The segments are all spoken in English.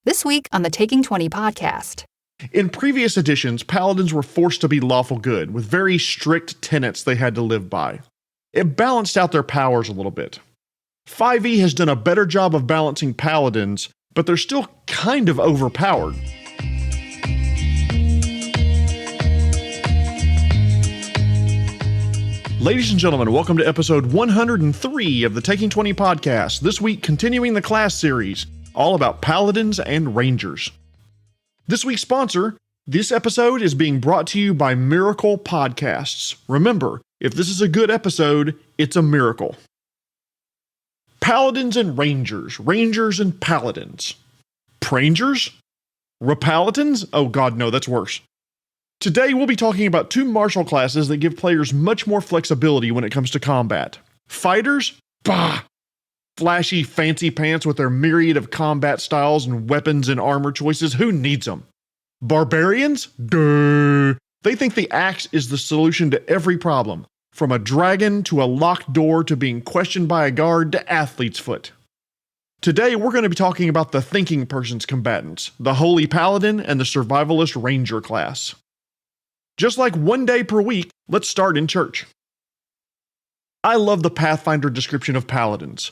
This week on the Taking 20 podcast. In previous editions, paladins were forced to be lawful good, with very strict tenets they had to live by. It balanced out their powers a little bit. 5e has done a better job of balancing paladins, but they're still kind of overpowered. Ladies and gentlemen, welcome to episode 103 of the Taking 20 podcast. This week, continuing the class series, all about Paladins and Rangers. This week's sponsor, this episode is being brought to you by Miracle Podcasts. Remember, if this is a good episode, it's a miracle. Paladins and Rangers. Rangers and Paladins. Prangers? Repalatins? Oh god, no, that's worse. Today we'll be talking about two martial classes that give players much more flexibility when it comes to combat. Fighters? Bah! Flashy fancy pants with their myriad of combat styles and weapons and armor choices, who needs them? Barbarians? Duh! They think the axe is the solution to every problem, from a dragon to a locked door to being questioned by a guard to athlete's foot. Today we're going to be talking about the thinking person's combatants, the Holy Paladin and the Survivalist Ranger class. Just like one day per week, let's start in church. I love the Pathfinder description of paladins.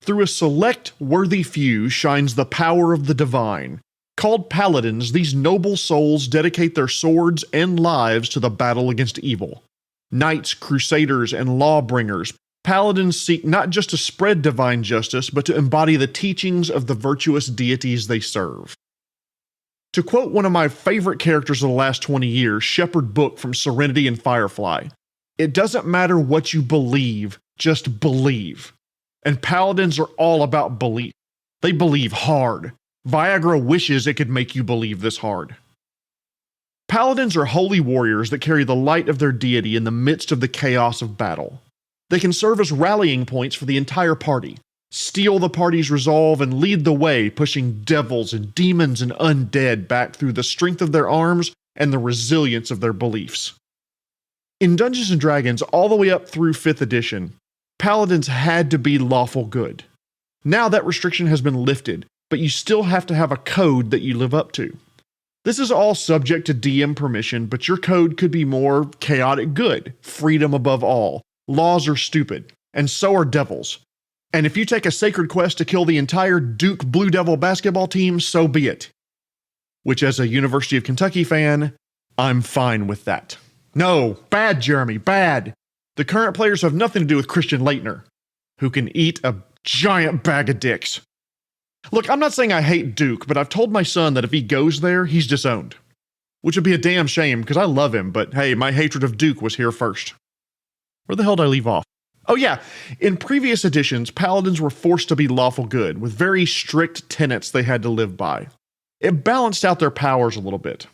Through a select, worthy few shines the power of the divine. Called paladins, these noble souls dedicate their swords and lives to the battle against evil. Knights, crusaders, and lawbringers, paladins seek not just to spread divine justice, but to embody the teachings of the virtuous deities they serve. To quote one of my favorite characters of the last 20 years, Shepherd Book from Serenity and Firefly, "It doesn't matter what you believe, just believe." And paladins are all about belief. They believe hard. Viagra wishes it could make you believe this hard. Paladins are holy warriors that carry the light of their deity in the midst of the chaos of battle. They can serve as rallying points for the entire party, steal the party's resolve, and lead the way, pushing devils and demons and undead back through the strength of their arms and the resilience of their beliefs. In Dungeons & Dragons, all the way up through 5th edition, paladins had to be lawful good. Now that restriction has been lifted, but you still have to have a code that you live up to. This is all subject to DM permission, but your code could be more chaotic good, freedom above all. Laws are stupid, and so are devils. And if you take a sacred quest to kill the entire Duke Blue Devil basketball team, so be it. Which, as a University of Kentucky fan, I'm fine with that. No, bad, Jeremy, bad. The current players have nothing to do with Christian Leitner, who can eat a giant bag of dicks. Look, I'm not saying I hate Duke, but I've told my son that if he goes there, he's disowned. Which would be a damn shame, because I love him, but hey, my hatred of Duke was here first. Where the hell did I leave off? Oh yeah, in previous editions, paladins were forced to be lawful good, with very strict tenets they had to live by. It balanced out their powers a little bit.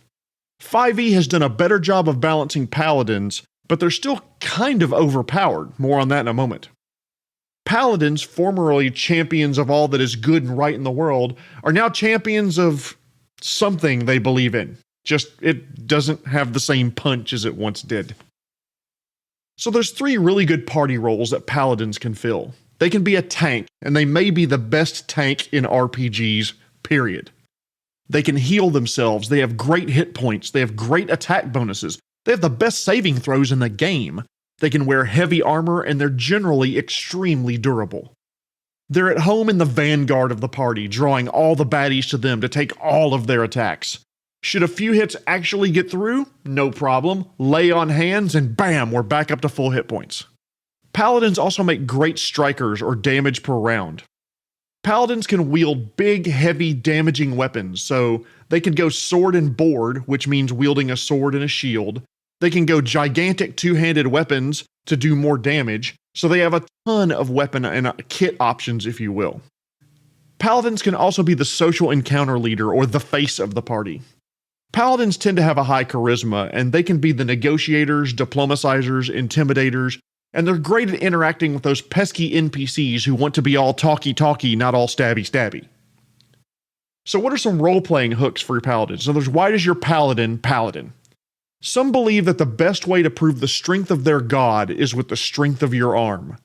5e has done a better job of balancing paladins, but they're still kind of overpowered. More on that in a moment. Paladins, formerly champions of all that is good and right in the world, are now champions of something they believe in. Just, it doesn't have the same punch as it once did. So there's 3 really good party roles that paladins can fill. They can be a tank, and they may be the best tank in RPGs, period. They can heal themselves, they have great hit points, they have great attack bonuses, they have the best saving throws in the game. They can wear heavy armor, and they're generally extremely durable. They're at home in the vanguard of the party, drawing all the baddies to them to take all of their attacks. Should a few hits actually get through? No problem. Lay on hands, and bam, we're back up to full hit points. Paladins also make great strikers or damage per round. Paladins can wield big, heavy, damaging weapons, so they can go sword and board, which means wielding a sword and a shield. They can go gigantic two-handed weapons to do more damage, so they have a ton of weapon and kit options, if you will. Paladins can also be the social encounter leader or the face of the party. Paladins tend to have a high charisma, and they can be the negotiators, diplomatizers, intimidators, and they're great at interacting with those pesky NPCs who want to be all talky-talky, not all stabby-stabby. So what are some role-playing hooks for your paladins? In other words, why does your paladin paladin? Some believe that the best way to prove the strength of their god is with the strength of your arm.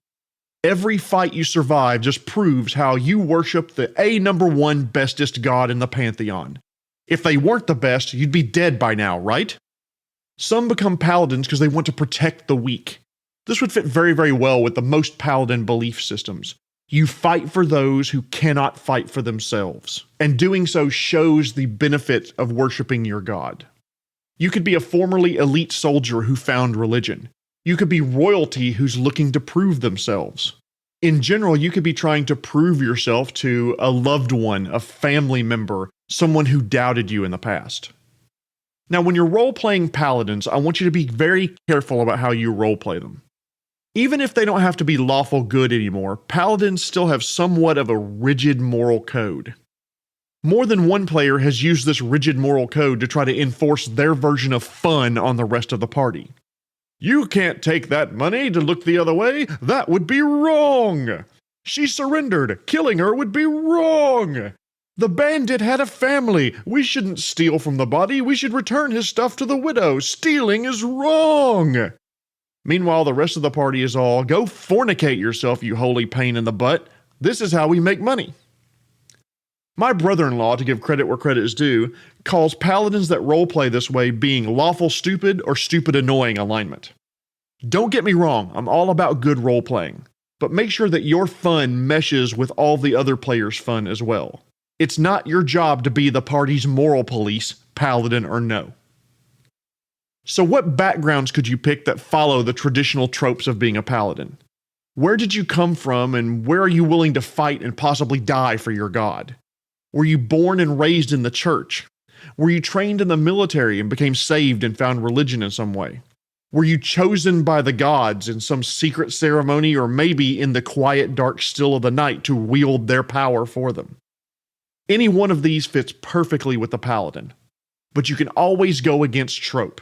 Every fight you survive just proves how you worship the number one bestest god in the pantheon. If they weren't the best, you'd be dead by now, right? Some become paladins because they want to protect the weak. This would fit very, very well with the most paladin belief systems. You fight for those who cannot fight for themselves, and doing so shows the benefit of worshiping your god. You could be a formerly elite soldier who found religion. You could be royalty who's looking to prove themselves. In general, you could be trying to prove yourself to a loved one, a family member, someone who doubted you in the past. Now, when you're role-playing paladins, I want you to be very careful about how you role-play them. Even if they don't have to be lawful good anymore, paladins still have somewhat of a rigid moral code. More than one player has used this rigid moral code to try to enforce their version of fun on the rest of the party. You can't take that money to look the other way. That would be wrong. She surrendered. Killing her would be wrong. The bandit had a family. We shouldn't steal from the body. We should return his stuff to the widow. Stealing is wrong. Meanwhile, the rest of the party is all, go fornicate yourself, you holy pain in the butt. This is how we make money. My brother-in-law, to give credit where credit is due, calls paladins that roleplay this way being lawful stupid or stupid annoying alignment. Don't get me wrong, I'm all about good roleplaying, but make sure that your fun meshes with all the other players' fun as well. It's not your job to be the party's moral police, paladin or no. So what backgrounds could you pick that follow the traditional tropes of being a paladin? Where did you come from, and where are you willing to fight and possibly die for your god? Were you born and raised in the church? Were you trained in the military and became saved and found religion in some way? Were you chosen by the gods in some secret ceremony, or maybe in the quiet, dark still of the night to wield their power for them? Any one of these fits perfectly with the paladin, but you can always go against trope.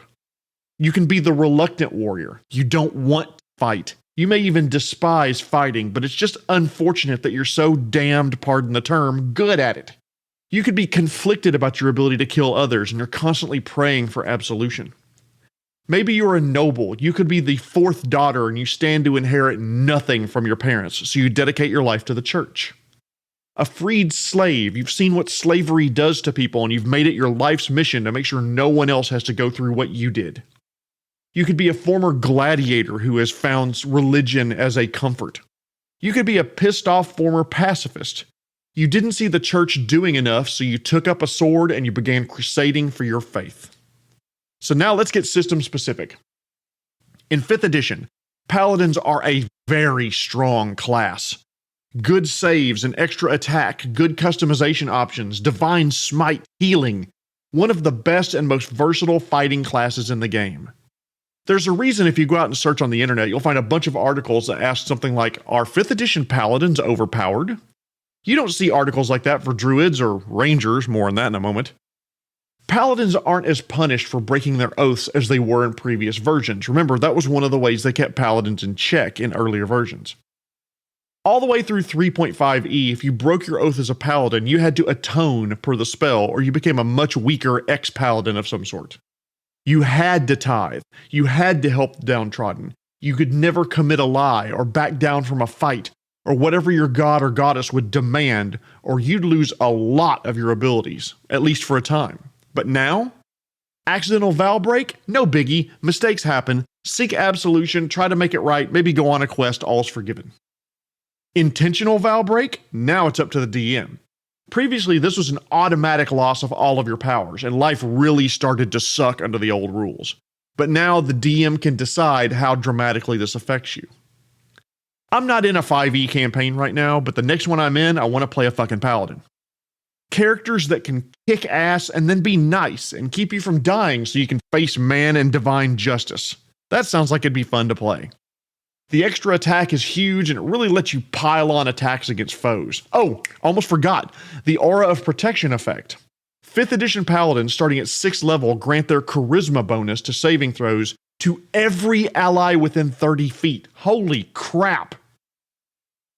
You can be the reluctant warrior. You don't want to fight. You may even despise fighting, but it's just unfortunate that you're so damned, pardon the term, good at it. You could be conflicted about your ability to kill others, and you're constantly praying for absolution. Maybe you're a noble. You could be the fourth daughter, and you stand to inherit nothing from your parents, so you dedicate your life to the church. A freed slave. You've seen what slavery does to people, and you've made it your life's mission to make sure no one else has to go through what you did. You could be a former gladiator who has found religion as a comfort. You could be a pissed-off former pacifist. You didn't see the church doing enough, so you took up a sword and you began crusading for your faith. So now let's get system specific. In 5th edition, paladins are a very strong class. Good saves and extra attack, good customization options, divine smite, healing. One of the best and most versatile fighting classes in the game. There's a reason if you go out and search on the internet, you'll find a bunch of articles that ask something like, are 5th edition paladins overpowered? You don't see articles like that for druids or rangers, more on that in a moment. Paladins aren't as punished for breaking their oaths as they were in previous versions. Remember, that was one of the ways they kept paladins in check in earlier versions. All the way through 3.5e, if you broke your oath as a paladin, you had to atone per the spell, or you became a much weaker ex-paladin of some sort. You had to tithe. You had to help the downtrodden. You could never commit a lie or back down from a fight, or whatever your god or goddess would demand, or you'd lose a lot of your abilities, at least for a time. But now? Accidental vow break? No biggie. Mistakes happen. Seek absolution, try to make it right, maybe go on a quest, all's forgiven. Intentional vow break? Now it's up to the DM. Previously, this was an automatic loss of all of your powers, and life really started to suck under the old rules. But now the DM can decide how dramatically this affects you. I'm not in a 5e campaign right now, but the next one I'm in, I want to play a fucking paladin. Characters that can kick ass and then be nice and keep you from dying so you can face man and divine justice. That sounds like it'd be fun to play. The extra attack is huge and it really lets you pile on attacks against foes. Oh, almost forgot. The Aura of Protection effect. 5th edition paladins starting at 6th level grant their charisma bonus to saving throws to every ally within 30 feet. Holy crap.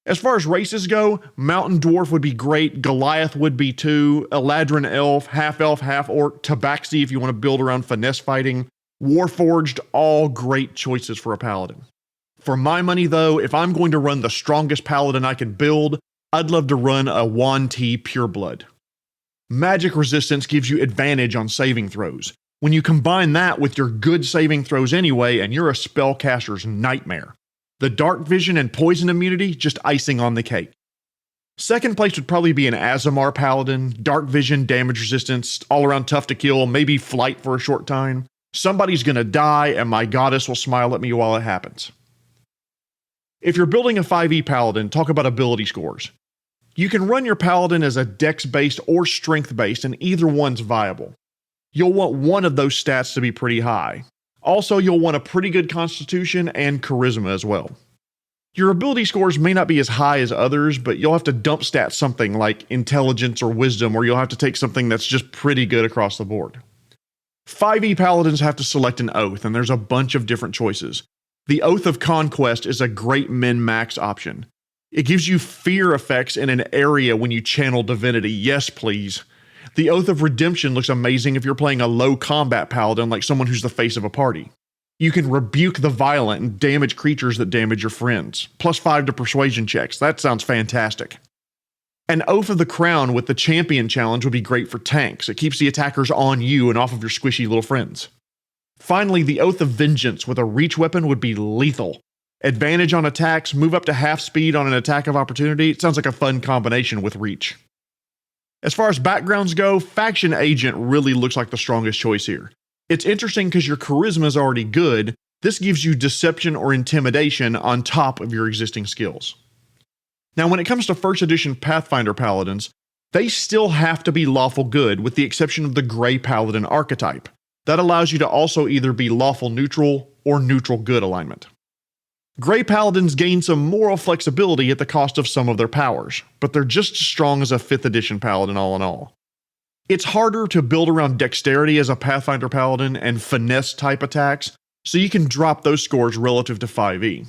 As far as races go, Mountain Dwarf would be great, Goliath would be too, Eladrin Elf, Half-Orc, Tabaxi if you want to build around finesse fighting, Warforged, all great choices for a paladin. For my money though, if I'm going to run the strongest paladin I can build, I'd love to run a 1T Pureblood. Magic resistance gives you advantage on saving throws. When you combine that with your good saving throws anyway, and you're a spellcaster's nightmare. The dark vision and poison immunity, just icing on the cake. Second place would probably be an Azamar Paladin, dark vision, damage resistance, all around tough to kill, maybe flight for a short time. Somebody's gonna die and my goddess will smile at me while it happens. If you're building a 5e Paladin, talk about ability scores. You can run your Paladin as a dex-based or strength-based, and either one's viable. You'll want one of those stats to be pretty high. Also, you'll want a pretty good constitution and charisma as well. Your ability scores may not be as high as others, but you'll have to dump stat something like intelligence or wisdom, or you'll have to take something that's just pretty good across the board. 5e Paladins have to select an oath, and there's a bunch of different choices. The Oath of Conquest is a great min-max option. It gives you fear effects in an area when you channel divinity. Yes, please. The Oath of Redemption looks amazing if you're playing a low combat paladin like someone who's the face of a party. You can rebuke the violent and damage creatures that damage your friends. +5 to persuasion checks. That sounds fantastic. An Oath of the Crown with the Champion challenge would be great for tanks. It keeps the attackers on you and off of your squishy little friends. Finally, the Oath of Vengeance with a reach weapon would be lethal. Advantage on attacks, move up to half speed on an attack of opportunity. It sounds like a fun combination with reach. As far as backgrounds go, Faction Agent really looks like the strongest choice here. It's interesting because your charisma is already good. This gives you deception or intimidation on top of your existing skills. Now, when it comes to first edition Pathfinder Paladins, they still have to be lawful good with the exception of the Grey Paladin archetype. That allows you to also either be lawful neutral or neutral good alignment. Grey Paladins gain some moral flexibility at the cost of some of their powers, but they're just as strong as a 5th edition Paladin all in all. It's harder to build around dexterity as a Pathfinder Paladin and finesse type attacks, so you can drop those scores relative to 5e.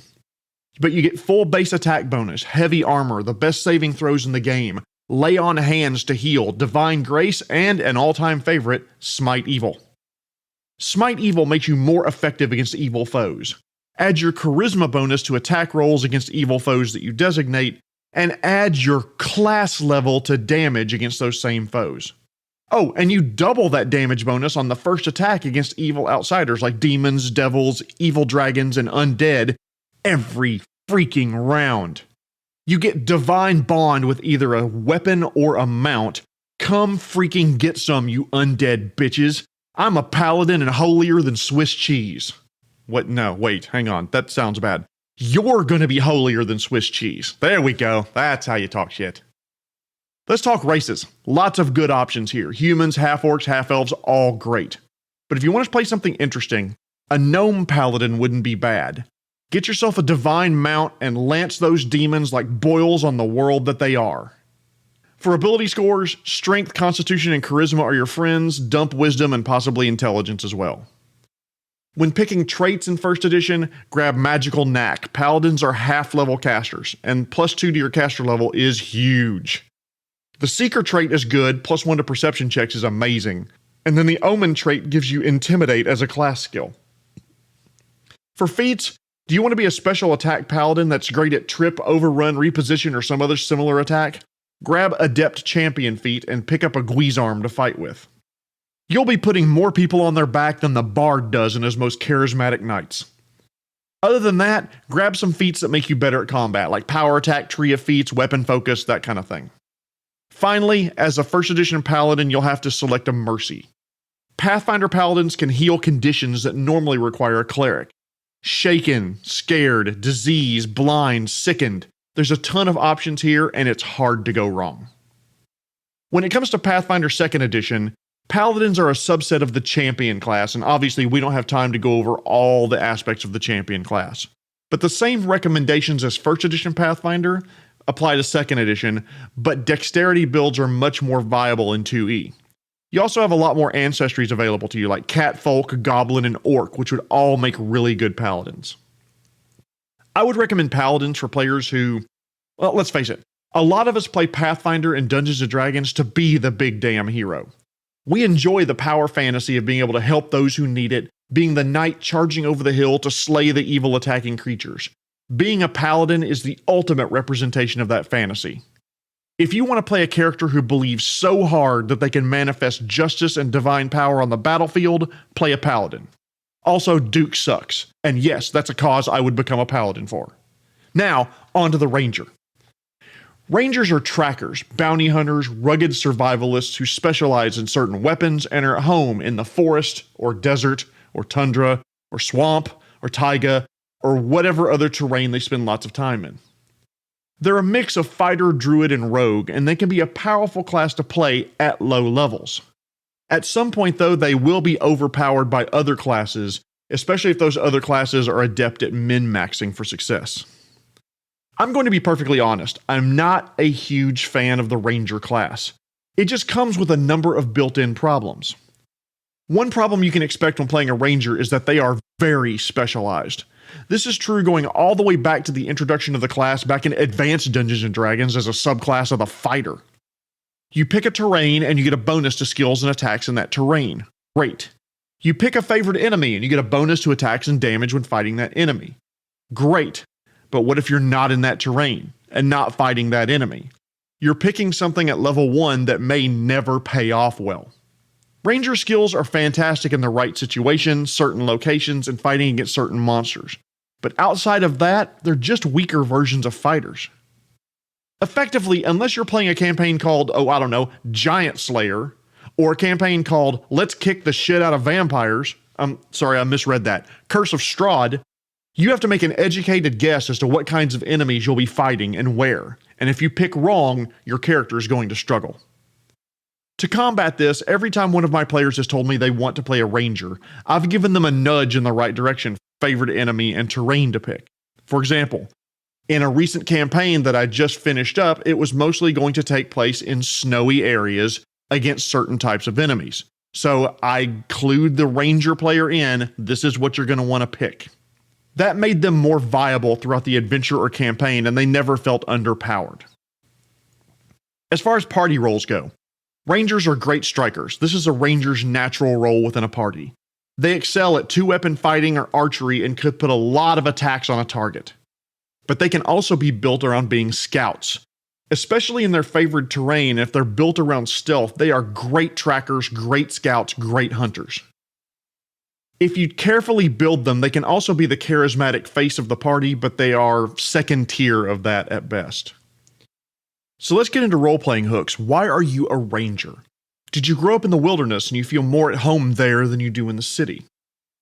But you get full base attack bonus, heavy armor, the best saving throws in the game, lay on hands to heal, divine grace, and an all-time favorite, Smite Evil. Smite Evil makes you more effective against evil foes. Add your charisma bonus to attack rolls against evil foes that you designate, and add your class level to damage against those same foes. Oh, and you double that damage bonus on the first attack against evil outsiders like demons, devils, evil dragons, and undead every freaking round. You get Divine Bond with either a weapon or a mount. Come freaking get some, you undead bitches. I'm a paladin and holier than Swiss cheese. What? No, wait, hang on. That sounds bad. You're gonna be holier than Swiss cheese. There we go. That's how you talk shit. Let's talk races. Lots of good options here. Humans, half-orcs, half-elves, all great. But if you want to play something interesting, a gnome paladin wouldn't be bad. Get yourself a divine mount and lance those demons like boils on the world that they are. For ability scores, strength, constitution, and charisma are your friends. Dump wisdom and possibly intelligence as well. When picking traits in first edition, grab magical knack. Paladins are half-level casters, and +2 to your caster level is huge. The seeker trait is good, +1 to perception checks is amazing, and then the omen trait gives you intimidate as a class skill. For feats, do you want to be a special attack paladin that's great at trip, overrun, reposition, or some other similar attack? Grab Adept Champion feat and pick up a Guizarm to fight with. You'll be putting more people on their back than the Bard does in his most charismatic knights. Other than that, grab some feats that make you better at combat, like power attack, tree of feats, weapon focus, that kind of thing. Finally, as a first edition paladin, you'll have to select a mercy. Pathfinder paladins can heal conditions that normally require a cleric. Shaken, scared, disease, blind, sickened. There's a ton of options here, and it's hard to go wrong. When it comes to Pathfinder 2nd edition, Paladins are a subset of the Champion class, and obviously we don't have time to go over all the aspects of the Champion class. But the same recommendations as 1st edition Pathfinder apply to 2nd edition, but dexterity builds are much more viable in 2e. You also have a lot more ancestries available to you, like Catfolk, Goblin, and Orc, which would all make really good Paladins. I would recommend Paladins for players who, well, let's face it, a lot of us play Pathfinder and Dungeons & Dragons to be the big damn hero. We enjoy the power fantasy of being able to help those who need it, being the knight charging over the hill to slay the evil attacking creatures. Being a paladin is the ultimate representation of that fantasy. If you want to play a character who believes so hard that they can manifest justice and divine power on the battlefield, play a paladin. Also, Duke sucks, and yes, that's a cause I would become a paladin for. Now, on to the ranger. Rangers are trackers, bounty hunters, rugged survivalists who specialize in certain weapons and are at home in the forest, or desert, or tundra, or swamp, or taiga, or whatever other terrain they spend lots of time in. They're a mix of fighter, druid, and rogue, and they can be a powerful class to play at low levels. At some point, though, they will be overpowered by other classes, especially if those other classes are adept at min-maxing for success. I'm going to be perfectly honest, I'm not a huge fan of the ranger class. It just comes with a number of built-in problems. One problem you can expect when playing a ranger is that they are very specialized. This is true going all the way back to the introduction of the class back in Advanced Dungeons & Dragons as a subclass of the fighter. You pick a terrain and you get a bonus to skills and attacks in that terrain. Great. You pick a favored enemy and you get a bonus to attacks and damage when fighting that enemy. Great. But what if you're not in that terrain and not fighting that enemy? You're picking something at level 1 that may never pay off well. Ranger skills are fantastic in the right situation, certain locations, and fighting against certain monsters. But outside of that, they're just weaker versions of fighters. Effectively, unless you're playing a campaign called, Giant Slayer, or a campaign called Let's Kick the Shit Out of Vampires, I misread that, Curse of Strahd, you have to make an educated guess as to what kinds of enemies you'll be fighting and where, and if you pick wrong, your character is going to struggle. To combat this, every time one of my players has told me they want to play a ranger, I've given them a nudge in the right direction, favorite enemy, and terrain to pick. For example, in a recent campaign that I just finished up, it was mostly going to take place in snowy areas against certain types of enemies. So I clued the ranger player in, this is what you're going to want to pick. That made them more viable throughout the adventure or campaign, and they never felt underpowered. As far as party roles go, Rangers are great strikers. This is a ranger's natural role within a party. They excel at two-weapon fighting or archery and could put a lot of attacks on a target. But they can also be built around being scouts. Especially in their favored terrain, if they're built around stealth, they are great trackers, great scouts, great hunters. If you carefully build them, they can also be the charismatic face of the party, but they are second tier of that at best. So let's get into role-playing hooks. Why are you a ranger? Did you grow up in the wilderness and you feel more at home there than you do in the city?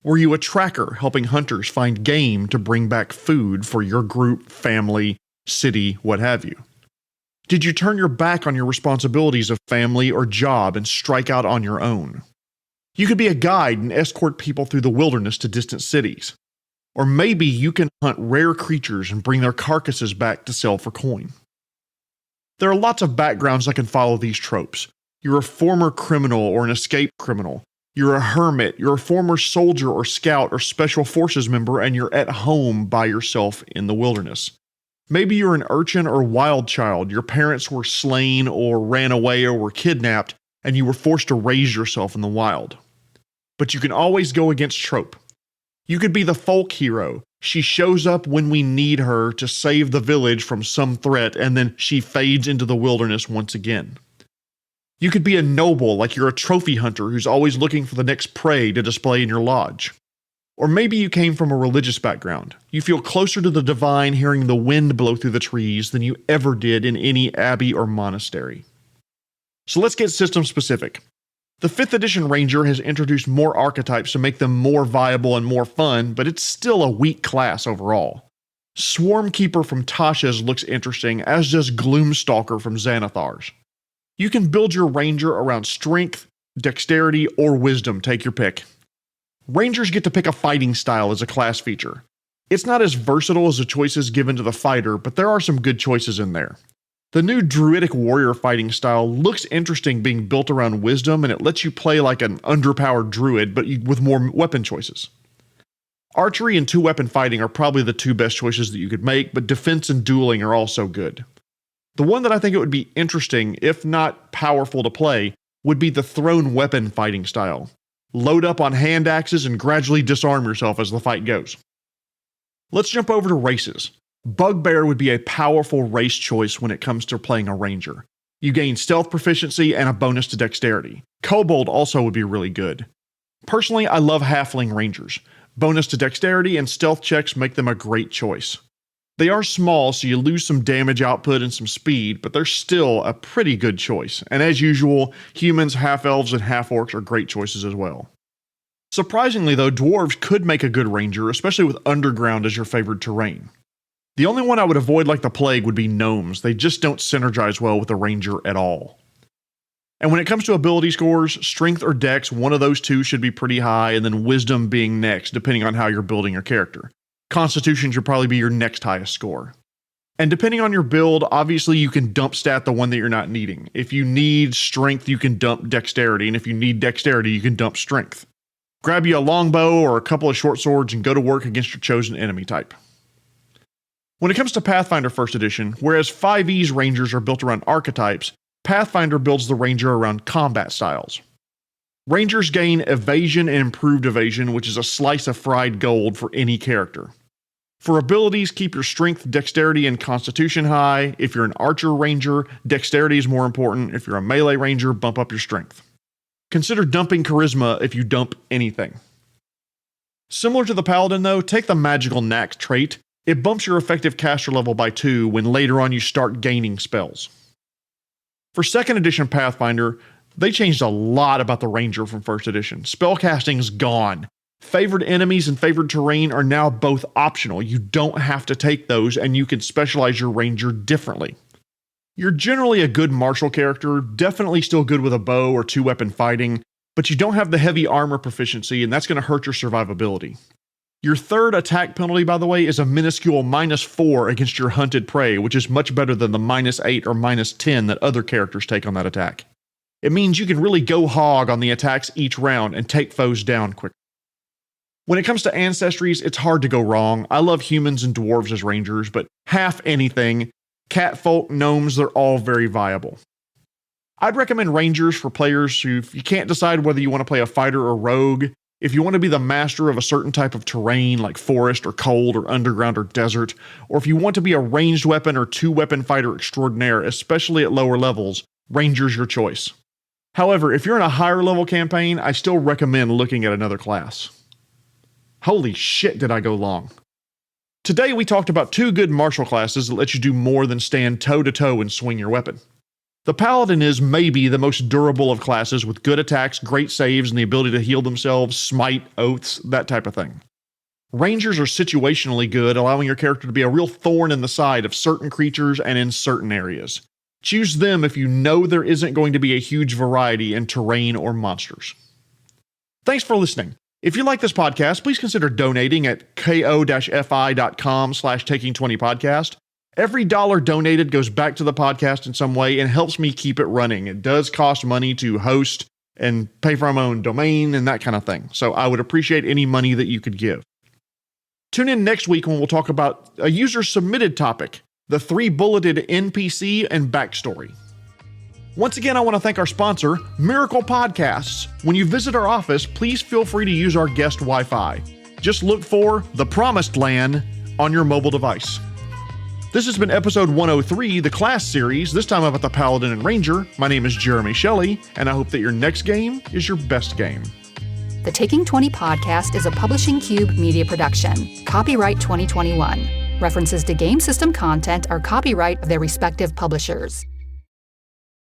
Were you a tracker helping hunters find game to bring back food for your group, family, city, what have you? Did you turn your back on your responsibilities of family or job and strike out on your own? You could be a guide and escort people through the wilderness to distant cities. Or maybe you can hunt rare creatures and bring their carcasses back to sell for coin. There are lots of backgrounds that can follow these tropes. You're a former criminal or an escaped criminal. You're a hermit. You're a former soldier or scout or special forces member, and you're at home by yourself in the wilderness. Maybe you're an urchin or wild child. Your parents were slain or ran away or were kidnapped, and you were forced to raise yourself in the wild. But you can always go against trope. You could be the folk hero. She shows up when we need her to save the village from some threat, and then she fades into the wilderness once again. You could be a noble, like you're a trophy hunter who's always looking for the next prey to display in your lodge. Or maybe you came from a religious background. You feel closer to the divine hearing the wind blow through the trees than you ever did in any abbey or monastery. So let's get system specific. The 5th edition Ranger has introduced more archetypes to make them more viable and more fun, but it's still a weak class overall. Swarmkeeper from Tasha's looks interesting, as does Gloomstalker from Xanathar's. You can build your Ranger around strength, dexterity, or wisdom, take your pick. Rangers get to pick a fighting style as a class feature. It's not as versatile as the choices given to the fighter, but there are some good choices in there. The new druidic warrior fighting style looks interesting being built around wisdom, and it lets you play like an underpowered druid, but with more weapon choices. Archery and two-weapon fighting are probably the two best choices that you could make, but defense and dueling are also good. The one that I think it would be interesting, if not powerful to play, would be the thrown weapon fighting style. Load up on hand axes and gradually disarm yourself as the fight goes. Let's jump over to races. Bugbear would be a powerful race choice when it comes to playing a ranger. You gain stealth proficiency and a bonus to dexterity. Kobold also would be really good. Personally, I love halfling rangers. Bonus to dexterity and stealth checks make them a great choice. They are small, so you lose some damage output and some speed, but they're still a pretty good choice. And as usual, humans, half-elves, and half-orcs are great choices as well. Surprisingly though, dwarves could make a good ranger, especially with underground as your favored terrain. The only one I would avoid like the plague would be gnomes. They just don't synergize well with a ranger at all. And when it comes to ability scores, strength or dex, one of those two should be pretty high, and then wisdom being next, depending on how you're building your character. Constitution should probably be your next highest score. And depending on your build, obviously you can dump stat the one that you're not needing. If you need strength, you can dump dexterity, and if you need dexterity, you can dump strength. Grab you a longbow or a couple of short swords and go to work against your chosen enemy type. When it comes to Pathfinder 1st Edition, whereas 5e's rangers are built around archetypes, Pathfinder builds the ranger around combat styles. Rangers gain evasion and improved evasion, which is a slice of fried gold for any character. For abilities, keep your strength, dexterity, and constitution high. If you're an archer ranger, dexterity is more important. If you're a melee ranger, bump up your strength. Consider dumping charisma if you dump anything. Similar to the paladin though, take the magical knack trait. It bumps your effective caster level by 2 when later on you start gaining spells. For 2nd edition Pathfinder, they changed a lot about the ranger from 1st edition. Spellcasting's gone. Favored enemies and favored terrain are now both optional. You don't have to take those, and you can specialize your ranger differently. You're generally a good martial character, definitely still good with a bow or 2-weapon fighting, but you don't have the heavy armor proficiency, and that's going to hurt your survivability. Your 3rd attack penalty, by the way, is a minuscule -4 against your hunted prey, which is much better than the -8 or -10 that other characters take on that attack. It means you can really go hog on the attacks each round and take foes down quick. When it comes to ancestries, it's hard to go wrong. I love humans and dwarves as rangers, but half anything, catfolk, gnomes, they're all very viable. I'd recommend rangers for players who, if you can't decide whether you want to play a fighter or rogue, if you want to be the master of a certain type of terrain like forest or cold or underground or desert, or if you want to be a ranged weapon or 2-weapon fighter extraordinaire, especially at lower levels, ranger's your choice. However, if you're in a higher level campaign, I still recommend looking at another class. Holy shit, did I go long. Today we talked about 2 good martial classes that let you do more than stand toe-to-toe and swing your weapon. The Paladin is maybe the most durable of classes with good attacks, great saves, and the ability to heal themselves, smite, oaths, that type of thing. Rangers are situationally good, allowing your character to be a real thorn in the side of certain creatures and in certain areas. Choose them if you know there isn't going to be a huge variety in terrain or monsters. Thanks for listening. If you like this podcast, please consider donating at ko-fi.com/taking20podcast. Every dollar donated goes back to the podcast in some way and helps me keep it running. It does cost money to host and pay for my own domain and that kind of thing. So I would appreciate any money that you could give. Tune in next week when we'll talk about a user-submitted topic, the 3-bulleted NPC and backstory. Once again, I want to thank our sponsor, Miracle Podcasts. When you visit our office, please feel free to use our guest Wi-Fi. Just look for The Promised Land on your mobile device. This has been episode 103, the class series, this time about the Paladin and Ranger. My name is Jeremy Shelley, and I hope that your next game is your best game. The Taking 20 podcast is a Publishing Cube media production. Copyright 2021. References to game system content are copyright of their respective publishers.